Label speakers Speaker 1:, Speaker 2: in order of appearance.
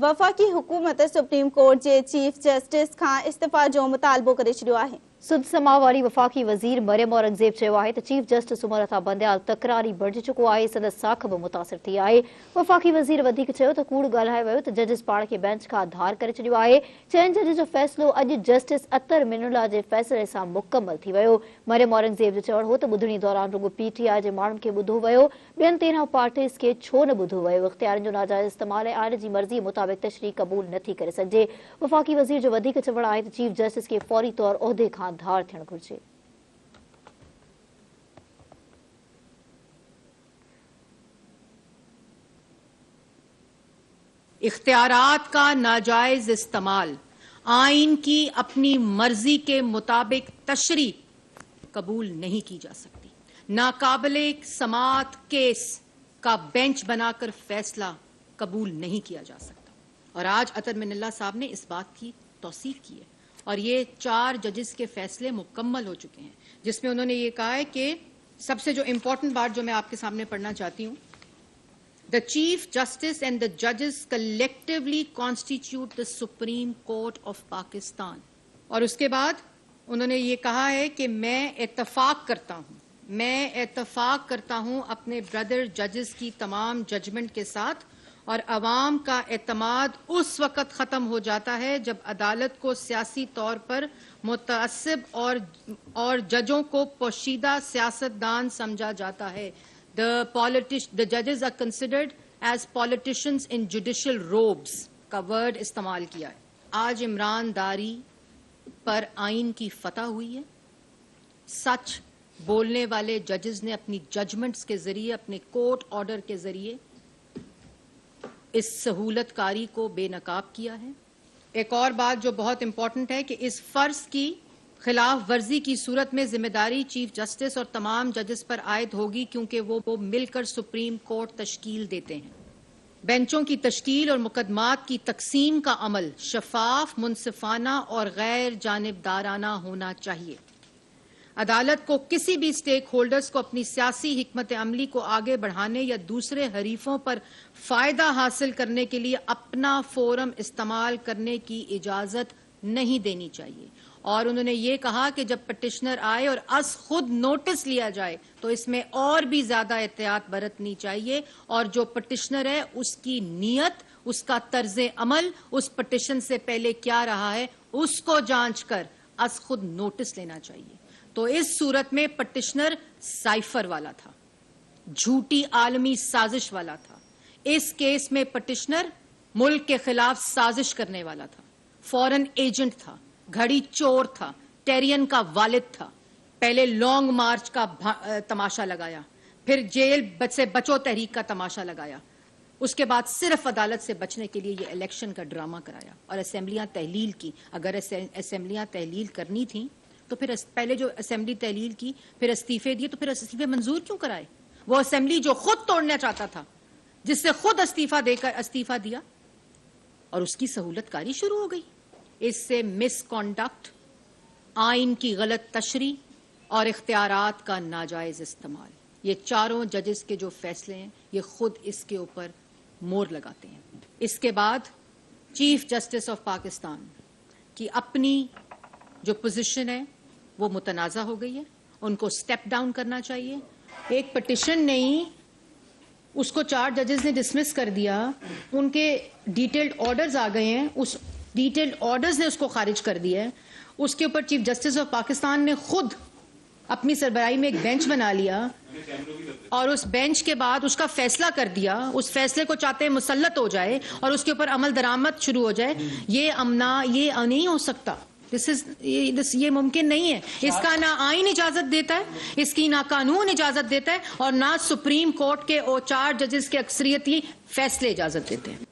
Speaker 1: वफ़ाक़ी हुकूमत supreme court जे chief justice खां इस्तीफ़ा जो मुतालबो करे छॾियो आहे।
Speaker 2: सुद समा वारी वफ़ाक़ी वज़ीर मरियम औरंगज़ेब चयो आहे त चीफ जस्टिस उमर अता बंदयाल तकरारी बणिजी चुको आहे, संदसि साख बि मुतासिर थी आहे। वफ़ाक़ी वज़ीर वधीक चयो त कूड़ ॻाल्हाए वियो त जजिस पाण खे बेंच खां धार करे छॾियो आहे। चइनि जज जो फ़ैसिलो अॼु जस्टिस अतर मिनुल्ला जे फ़ैसिले सां मुकमल थी वियो। मरियम औरंगज़ेब जो चवणु हो त ॿुधणी दौरान रुॻो PTI जे माण्हुनि खे ॿुधो वियो, ॿियनि 13 पार्टीज़ खे छो न ॿुधो वियो। इख़्तियारनि जो नाजाइज़ इस्तेमाल ऐं आइन जी मर्ज़ी मुताबिक़ तशरीह क़बूल नथी करे सघिजे। वफ़ाक़ी वज़ीर जो वधीक चवणु आहे त चीफ जस्टिस खे फौरी तौर उहिदे खां धार थियणु घुरिजे।
Speaker 3: इख्तियारात का नाजायज इस्तेमाल, आइन की अपनी मर्जी के मुताबिक तशरीह कबूल नहीं की जा सकती। नाकाबिले समाअत केस का बेंच बनाकर फैसला कबूल नहीं किया जा सकता। और आज अतर मिनुल्ला साहब ने इस बात की तौसीक की है और ये 4 जजेस के फैसले मुकम्मल हो चुके हैं, जिसमें उन्होंने ये कहा है कि सबसे जो इंपॉर्टेंट बात जो मैं आपके सामने पढ़ना चाहती हूं, the chief justice and the जजेस collectively constitute the supreme court of Pakistan. और उसके बाद उन्होंने ये कहा है कि मैं इत्तफाक करता हूं अपने ब्रदर जजेस की तमाम जजमेंट के साथ, और अवाम का एतमाद उस वक़्त ख़त्म हो जाता है जब अदालत को सियासी तौर पर मुतअस्सिब और जजों को पोशीदा सियासतदान समझा जाता है। The judges are considered as politicians in judicial robes का वर्ड इस्तेमाल किया है। आज इमरानदारी पर आइन की फतह हुई है। सच बोलने वाले जजेस ने अपनी जजमेंट्स के जरिए, अपने कोर्ट ऑर्डर के जरिए इस सहूलतकारी को बेनकाब किया है। एक और बात जो बहुत इंपॉर्टेंट है कि इस फर्ज की खिलाफ वर्जी की सूरत में जिम्मेदारी चीफ जस्टिस और तमाम जजेस पर आयद होगी, क्योंकि वो मिलकर सुप्रीम कोर्ट तश्कील देते हैं। बेंचों की तश्कील और मुकदमात की तकसीम का अमल शफाफ, मुनसिफाना और गैर जानिबदाराना होना चाहिए। अदालत को किसी भी स्टेक होल्डर्स को अपनी सियासी हिकमत अमली को आगे बढ़ाने या दूसरे हरीफों पर फायदा हासिल करने के लिए अपना फोरम इस्तेमाल करने की इजाजत नहीं देनी चाहिए। और उन्होंने ये कहा कि जब पिटिशनर आए और खुद नोटिस लिया जाए तो इसमें और भी ज्यादा एहतियात बरतनी चाहिए, और जो पिटिशनर है उसकी नीयत, उसका तर्ज अमल, उस पिटिशन से पहले क्या रहा है उसको जांच कर खुद नोटिस लेना चाहिए। तो इस सूरत में पिटिशनर साइफर वाला था, झूठी आलमी साजिश वाला था। इस केस में पिटिशनर मुल्क के खिलाफ साजिश करने वाला था, फॉरेन एजेंट था, घड़ी चोर था, टेरियन का वालिद था। पहले लॉन्ग मार्च का तमाशा लगाया, फिर जेल से बचो तहरीक का तमाशा लगाया, उसके बाद सिर्फ अदालत से बचने के लिए ये इलेक्शन का ड्रामा कराया और असेंबलियां तहलील की। अगर असेंबलियां तहलील करनी थी तो फिर पहले जो असेंबली तहलील की, फिर इस्तीफे दिए, तो फिर इस्तीफे मंजूर क्यों कराए? वो असेंबली जो खुद तोड़ना चाहता था, जिससे खुद इस्तीफा दिया, और उसकी सहूलतकारी शुरू हो गई। इससे मिसकॉन्डक्ट, आइन की गलत तशरीह और इख्तियारात का नाजायज इस्तेमाल, ये चारों जजेस के जो फैसले हैं ये खुद इसके ऊपर मोहर लगाते हैं। इसके बाद चीफ जस्टिस ऑफ पाकिस्तान की अपनी जो पोजीशन है वो मुतनाज़ा हो गई है, उनको स्टेप डाउन करना चाहिए। एक पिटिशन नहीं, उसको 4 जजेस ने डिसमिस कर दिया, उनके डिटेल्ड ऑर्डर्स आ गए हैं, उस डिटेल्ड ऑर्डर्स ने उसको खारिज कर दिया है। उसके ऊपर चीफ जस्टिस ऑफ पाकिस्तान ने खुद अपनी सरबराही में एक बेंच बना लिया और उस बेंच के बाद उसका फैसला कर दिया। उस फैसले को चाहते हैं मुसल्लत हो जाए और उसके ऊपर अमल दरामद शुरू हो जाए। ये नहीं हो सकता। ये मुमकिन नहीं है। इसका ना आइन इजाजत देता है, इसकी ना कानून इजाजत देता है, और ना सुप्रीम कोर्ट के 4 जजेस के अक्सरियती फैसले इजाजत देते हैं।